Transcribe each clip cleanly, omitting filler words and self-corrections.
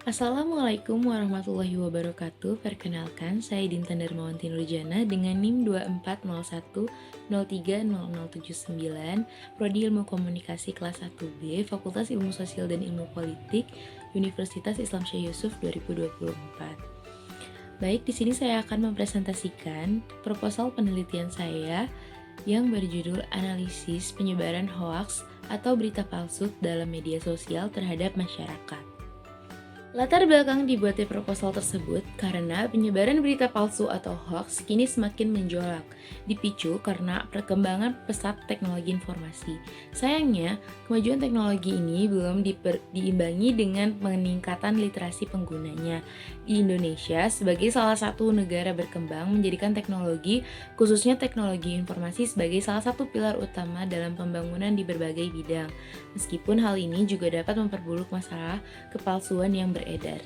Assalamualaikum warahmatullahi wabarakatuh. Perkenalkan, saya Dinten Darmawanti Nurjana dengan NIM 2401030079, Prodi Ilmu Komunikasi kelas 1B, Fakultas Ilmu Sosial dan Ilmu Politik, Universitas Islam Syekh Yusuf 2024. Baik, di sini saya akan mempresentasikan proposal penelitian saya yang berjudul Analisis Penyebaran Hoaks atau Berita Palsu dalam Media Sosial terhadap Masyarakat. Latar belakang dibuatnya proposal tersebut karena penyebaran berita palsu atau hoax kini semakin menjolak, dipicu karena perkembangan pesat teknologi informasi. Sayangnya, kemajuan teknologi ini belum diimbangi dengan peningkatan literasi penggunanya. Di Indonesia, sebagai salah satu negara berkembang, menjadikan teknologi, khususnya teknologi informasi sebagai salah satu pilar utama dalam pembangunan di berbagai bidang. Meskipun hal ini juga dapat memperburuk masalah kepalsuan yang beredar.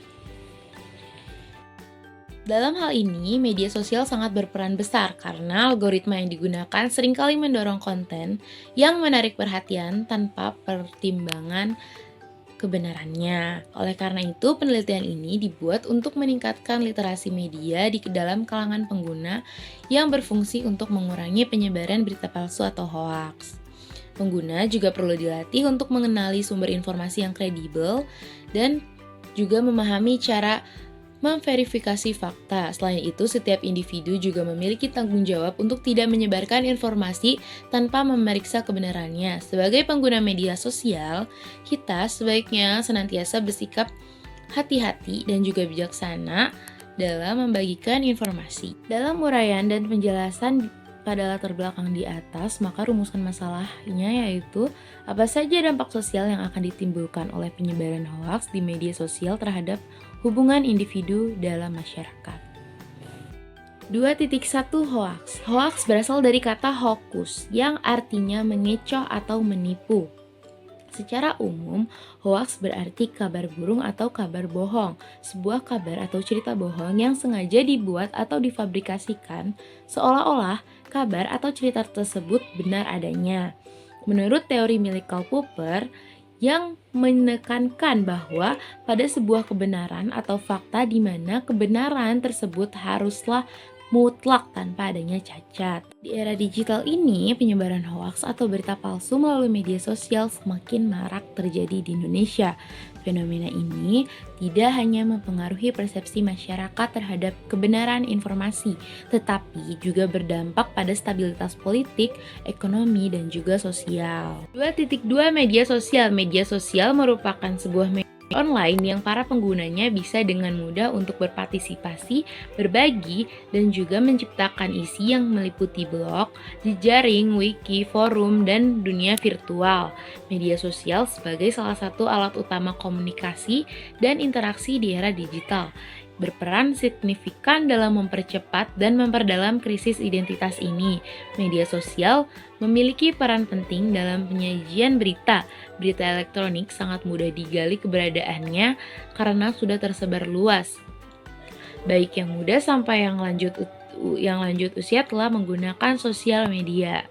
Dalam hal ini, media sosial sangat berperan besar karena algoritma yang digunakan seringkali mendorong konten yang menarik perhatian tanpa pertimbangan kebenarannya. Oleh karena itu, penelitian ini dibuat untuk meningkatkan literasi media di dalam kalangan pengguna yang berfungsi untuk mengurangi penyebaran berita palsu atau hoaks. Pengguna juga perlu dilatih untuk mengenali sumber informasi yang kredibel dan juga memahami cara memverifikasi fakta. Selain itu, setiap individu juga memiliki tanggung jawab untuk tidak menyebarkan informasi tanpa memeriksa kebenarannya. Sebagai pengguna media sosial, kita sebaiknya senantiasa bersikap hati-hati dan juga bijaksana dalam membagikan informasi. Dalam uraian dan penjelasan pada latar belakang di atas, maka rumusan masalahnya yaitu apa saja dampak sosial yang akan ditimbulkan oleh penyebaran hoaks di media sosial terhadap hubungan individu dalam masyarakat. 2.1 Hoaks. Hoaks berasal dari kata hokus yang artinya mengecoh atau menipu. Secara umum, hoaks berarti kabar burung atau kabar bohong, sebuah kabar atau cerita bohong yang sengaja dibuat atau difabrikasikan seolah-olah kabar atau cerita tersebut benar adanya. Menurut teori milik Karl Popper, yang menekankan bahwa pada sebuah kebenaran atau fakta di mana kebenaran tersebut haruslah mutlak tanpa adanya cacat. Di era digital ini, penyebaran hoaks atau berita palsu melalui media sosial semakin marak terjadi di Indonesia. Fenomena ini tidak hanya mempengaruhi persepsi masyarakat terhadap kebenaran informasi, tetapi juga berdampak pada stabilitas politik, ekonomi, dan juga sosial. 2.2 Media sosial. Media sosial merupakan sebuah media online yang para penggunanya bisa dengan mudah untuk berpartisipasi, berbagi, dan juga menciptakan isi yang meliputi blog, jejaring, wiki, forum, dan dunia virtual. Media sosial sebagai salah satu alat utama komunikasi dan interaksi di era digital berperan signifikan dalam mempercepat dan memperdalam krisis identitas ini. Media sosial memiliki peran penting dalam penyajian berita. Berita elektronik sangat mudah digali keberadaannya karena sudah tersebar luas. Baik yang muda sampai yang lanjut usia telah menggunakan sosial media.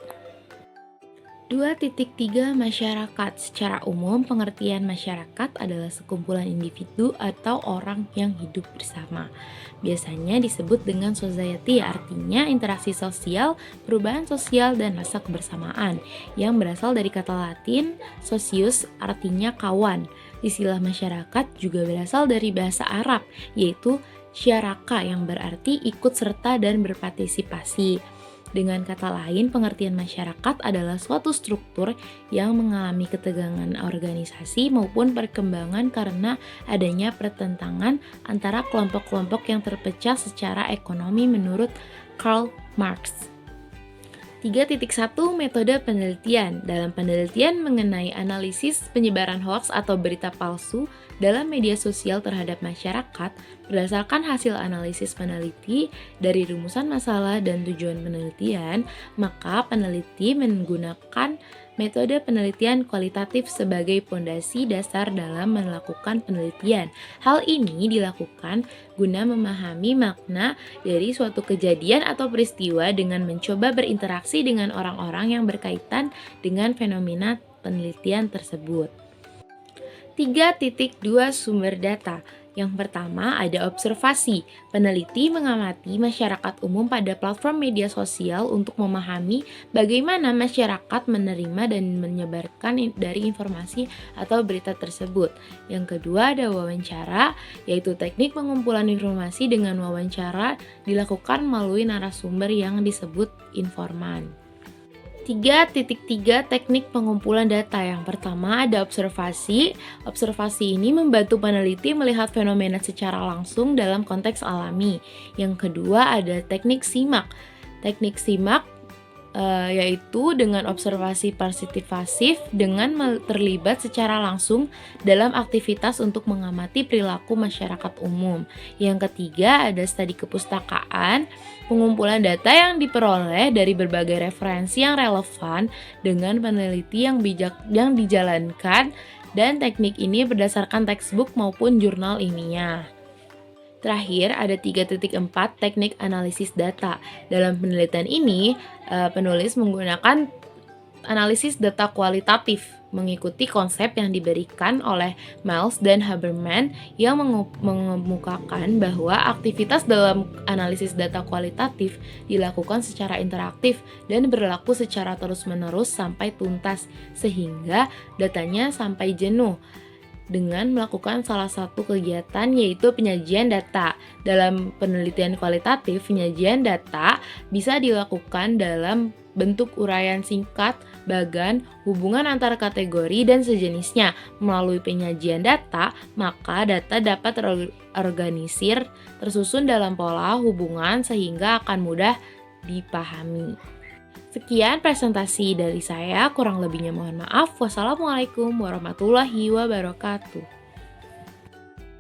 2.3 Masyarakat. Secara umum, pengertian masyarakat adalah sekumpulan individu atau orang yang hidup bersama. Biasanya disebut dengan society, artinya interaksi sosial, perubahan sosial, dan rasa kebersamaan, yang berasal dari kata Latin socius, artinya kawan. Istilah masyarakat juga berasal dari bahasa Arab, yaitu syaraka, yang berarti ikut serta dan berpartisipasi. Dengan kata lain, pengertian masyarakat adalah suatu struktur yang mengalami ketegangan organisasi maupun perkembangan karena adanya pertentangan antara kelompok-kelompok yang terpecah secara ekonomi menurut Karl Marx. 3.1 Metode penelitian. Dalam penelitian mengenai analisis penyebaran hoaks atau berita palsu dalam media sosial terhadap masyarakat, berdasarkan hasil analisis peneliti dari rumusan masalah dan tujuan penelitian, maka peneliti menggunakan metode penelitian kualitatif sebagai pondasi dasar dalam melakukan penelitian. Hal ini dilakukan guna memahami makna dari suatu kejadian atau peristiwa dengan mencoba berinteraksi dengan orang-orang yang berkaitan dengan fenomena penelitian tersebut. 3.2 Sumber data. Yang pertama ada observasi. Peneliti mengamati masyarakat umum pada platform media sosial untuk memahami bagaimana masyarakat menerima dan menyebarkan dari informasi atau berita tersebut. Yang kedua ada wawancara, yaitu teknik pengumpulan informasi dengan wawancara dilakukan melalui narasumber yang disebut informan. 3.3 Teknik pengumpulan data. Yang pertama ada observasi. Observasi ini membantu peneliti melihat fenomena secara langsung dalam konteks alami. Yang kedua ada teknik simak. Teknik simak yaitu dengan observasi pasif dengan terlibat secara langsung dalam aktivitas untuk mengamati perilaku masyarakat umum. Yang ketiga ada studi kepustakaan, pengumpulan data yang diperoleh dari berbagai referensi yang relevan dengan peneliti yang bijak yang dijalankan, dan teknik ini berdasarkan textbook maupun jurnal ilmiah. Terakhir, ada 3.4 Teknik analisis data. Dalam penelitian ini, penulis menggunakan analisis data kualitatif, mengikuti konsep yang diberikan oleh Miles dan Haberman yang mengemukakan bahwa aktivitas dalam analisis data kualitatif dilakukan secara interaktif dan berlaku secara terus-menerus sampai tuntas, sehingga datanya sampai jenuh dengan melakukan salah satu kegiatan, yaitu penyajian data. Dalam penelitian kualitatif, penyajian data bisa dilakukan dalam bentuk uraian singkat, bagan, hubungan antar kategori, dan sejenisnya. Melalui penyajian data, maka data dapat terorganisir, tersusun dalam pola hubungan sehingga akan mudah dipahami. Sekian presentasi dari saya, kurang lebihnya mohon maaf. Wassalamualaikum warahmatullahi wabarakatuh.